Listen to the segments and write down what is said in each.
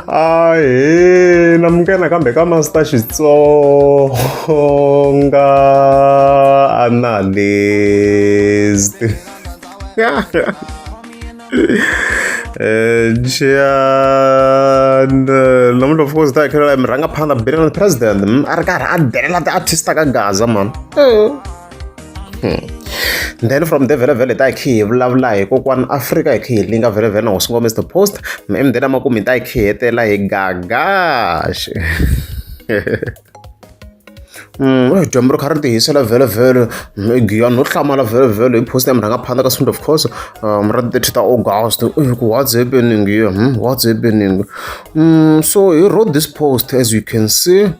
Ahee, namukela kambe ka Master Xitsonga analyst. Namuntlha of course ta khela mi rhanga phanda Biden president a ri karhi a delela ti-artist ta ka Gaza man. Then from there vhele ta khi hi vulavula hi kokwana Afrika hi khi hi linga vhele na hosi Mr Post then amakumu hi ta hi khi hetela hi gagash. Dyambu ri kha ri tihisela vhele giya no hlamala vhele hi post ya mi rhanga phanda ka swin'we of course ra 30 ta August what's happening here what's happening so he wrote this post as you can see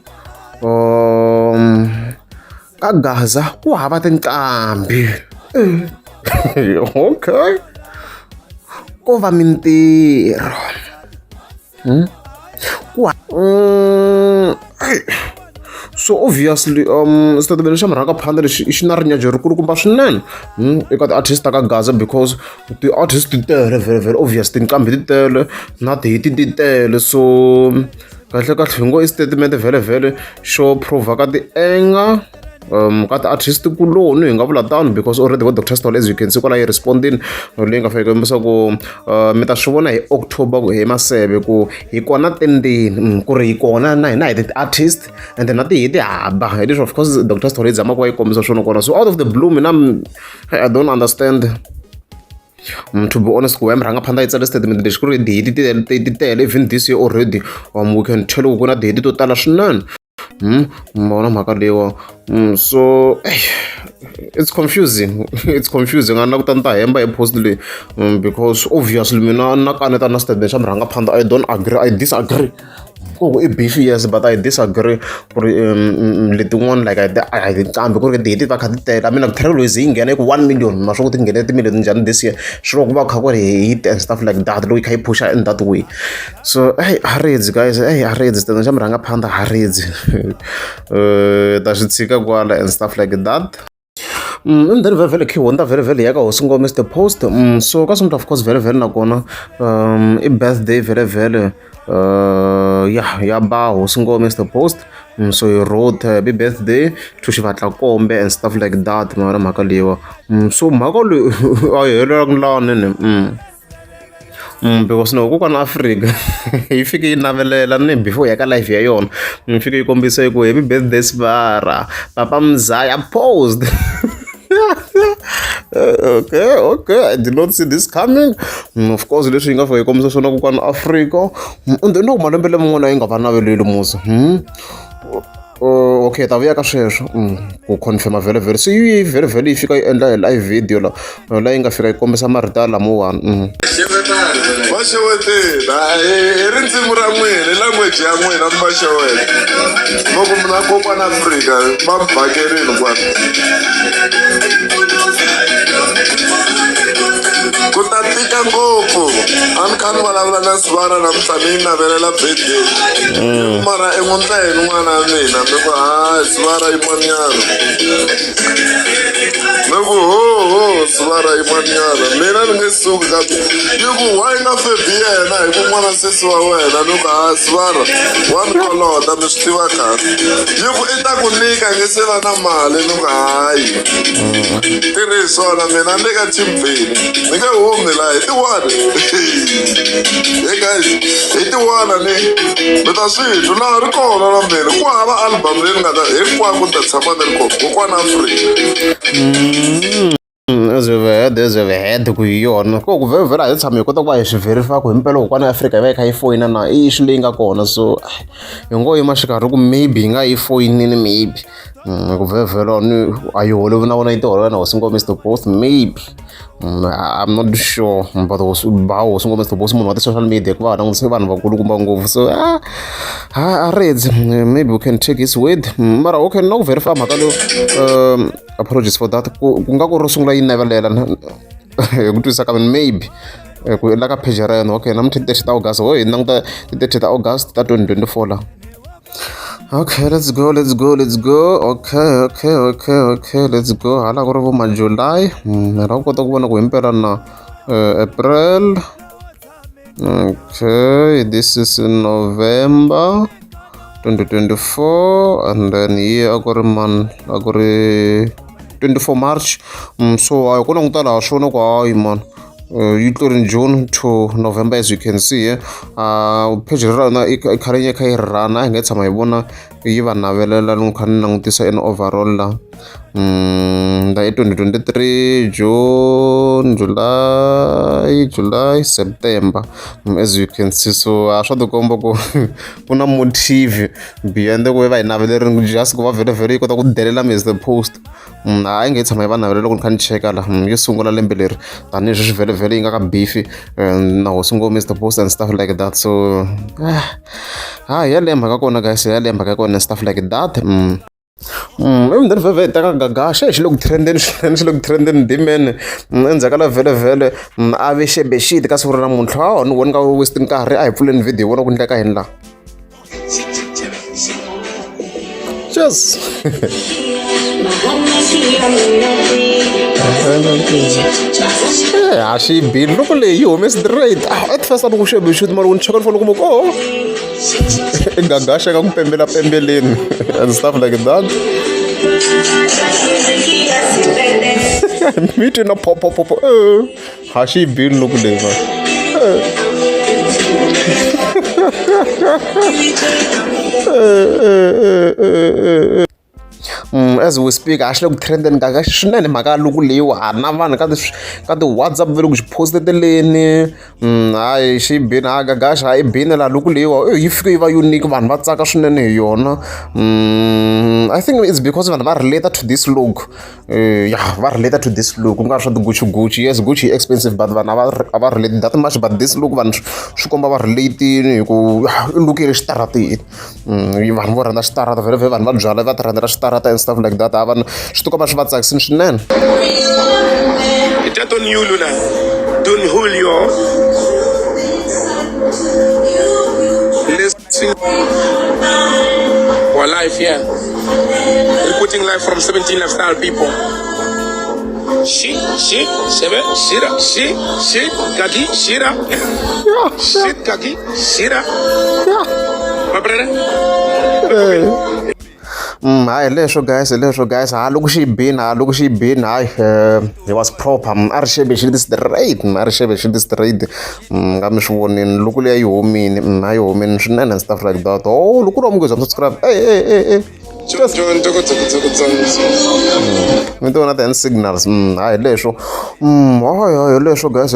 ka Gaza ku hava tinqambi. Okay ko va mintirho so obviously statement xa mi rhanga phanda lexi i xi na rinyadzo ri kulukumba swinene eka ti-artist ta ka Gaza because ti-artist ti tele vhele obvious tinqambi ti tele na ti-hiti ti tele so kahle hi ngo i statement vhele xo prova ka ti-enga ka ti-artist kuloni hi nga vula tano because already vo Dr Stall as you can see kwala yi respondini leyi nga faneke kombisa ku mi ta swi vona hi October hi maseve ku hi kona tendeni ku ri hi kona na hina hi ti-artist and then na ti-hiti haba hi leswi of course Dr Stall yi zama ku va yi kombisa swona kona so out of the blue mina I don't understand. To be honest ku mi rhanga phanda yi tsale statement lexi ku ri ti-hiti ti tele even this year already we can tell ku na ti-hiti to tala swinene mona mhaka leyiwa so it's confusing a ni la ku ta ni ta hemba hi post leyi because obviously mina na kaneta na statement xa mi rhanga phanda I don't agree I disagree i beef yes but I disagree ku ri letin'wana like a tinqambi ku ri ti-hiti va kha ti tele I mean thread loyi zi yi nghena ku 1 million na swa ku ti nghene timiliyoni njhani this year sure ku va kha ku ri hit and stuff like that loyi kha yi pusha in that way so haredzi guys haredzi statement xa mi rhanga phanda haredzi ta swi tshika kwala and stuff like that. And then vhele khi wonda vhele ya ka hosi Mr Post so ka swin'we of course vhele nakona i birthday vhele ya ba hosi Mr Post so he wrote happy birthday to Xivatlakombe and stuff like that mara mhaka leyiwa so mhaka leyi a yi helelanga lani because no kokwana Afrika yi fike yi navelela ni before ya ka life ya yona yi fike yi kombisa ku happy birthday Sibara Papa Mzaya Post. Okay I did not see this coming of course leswi yi nga fika yi kombisa swona kokwana Afrika and then loko malembe laman'wana yi nga va naveleli musa okay ta vuya ka sweswo ku confirma vhele so yi vhele yi fika yi endla hi live video la yi nga fika yi kombisa marito lamawani va xewetela hi rindzimi ra n'wina hi language ya n'wina mi va xeweta loko mina kokwana Afrika va mi vhakerini kwani ku ta tika ngopfu a ni kha ni vulavula na Sibara namuntlha ni yi navelela birthday mara en'wamntayini n'wana wa mina mi ku Sibara yin'wanyana mi ku ho Sibara yin'wanyana mina ni nge suki kambe yi ku why nga febi yena hi ku n'wana sesi wa wena ni ku Sibara wa ni kolota mi swi tiva kahle yi ku i ta ku nyika nge se va na mali ni ku hayi tirhisona mina ni le ka Chimpfini ni nge humi laha hi ti-one hey guys hi ti-one ni mi ta swi twa laha ri kona na mina ku hava album leyi ni nga ta hinkwako ni ta tshama ni ri kona kokwana Afrika ezivhede ku hi yona ko ku vhele a hi tshama hi kota ku va hi swi verify ku himpela kokwana Afrika yi va yi kha yi foyina na i xi leyi nga kona so hi ngo yima xikarhi ku maybe hi nga yi foyinini maybe ku vhele ni a yi holovi na vona yi ti holovela na hosi Mr Post maybe I'm not sure but hosi Mr Post munhu wa ti-social media ku va langutise vanhu vakulukumba ngopfu so a redzi maybe we can take his word mara okay na ku verify mhaka leyo apologies for that ku nga ku ro sungula yi navelela hi ku twisisa ka mina maybe ku la ka page ra yena okay namuntlha 30 ta August hi languta 30 ta August ta 2024 la okay let's go okay let's go hala ku ri vo ma July ra kota ku vona ku himpela na April Okay, this is in November 2024, and then here I got a man, I got a 24 March. So I gonna ngutala shona kwa man. In June to November, as you can see. Page rana ikharinya khai rana ngetsa maibona yiva navelela lunkhani nangutisa in overall la. The 2023 June, July, September, as you can see. So I shot the combo go kuna motive behind the way by naveler just go very very kota ku delela is the post. I ain't get some even naveler kun kan check ala yesungula lembeler tani just very very nga ka beefy and now sungo miss the post and stuff like that. So yeah lemba ka kona guys, yeah lemba ka kona stuff like that. Even then vele takagagasha xiloko trending dimen endzhaku la vele ave xebexiti ka siku ra namuntlha ni voni ka wasting nkarhi a hi pfuleni video vona ku endleka yini la just a xi bini loko leyi yi hume straight at first a loko xebexiti mara ni cheka ni fanele ku moko gagasha ka ku pembeleni and stuff like that. Me too, no pop. How she been look there? As we speak, I look trending gaga shunene maga lugu lewa na van ka the WhatsApp velo ku posted leni ai she been aga gaga ai been la lugu lewa if you unique van va tsaka shunene yona. I think it's because van va related to this look. Yeah, va related to this look. Unga shot Gucci. Yes, Gucci expensive, but van va related that much. But this look van shukomba va related ku look is starati. Van va randa starata very van va jala va randa starata and stuff like that. Avan shtuka va shvat saksin shnen. It's on you, Luna. Don't hold you. Listen. For life, yeah. We're putting life from 17 lifestyle people. Shit, kaki, shira. Shit, kaki, shira. My brother. Hi, lesho guys. Look she been, he was proper. Arshebe this the right. I'm sure in locally you mean and stuff like that. Oh, look at them subscribe. Hey. Just we don't have signals. Hi, lesho. Lesho guys.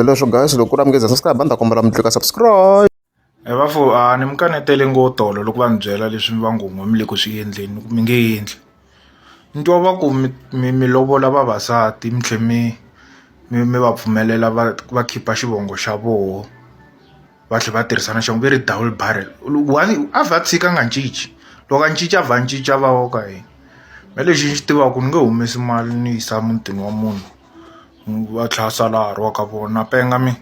Look at them subscribe. Banda komba subscribe. Bafu ni mkanetele ngotolo loko va ni byela leswi va ngo mi le ku swi endleni mi nge endli ni twa va ku mi lovola vavasati mi tlhe mi va pfumelela va khipa xivongo xa voho va tlhe va tirhisana xangu ve ri double barrel a va tshika nga cinci loko a cinca va cinca va wo ka yini me lexi ni xi tivaka ni nge humesi mali ni yisa mutini wa munhu va tlhela sala ha ri wa ka vona penga mi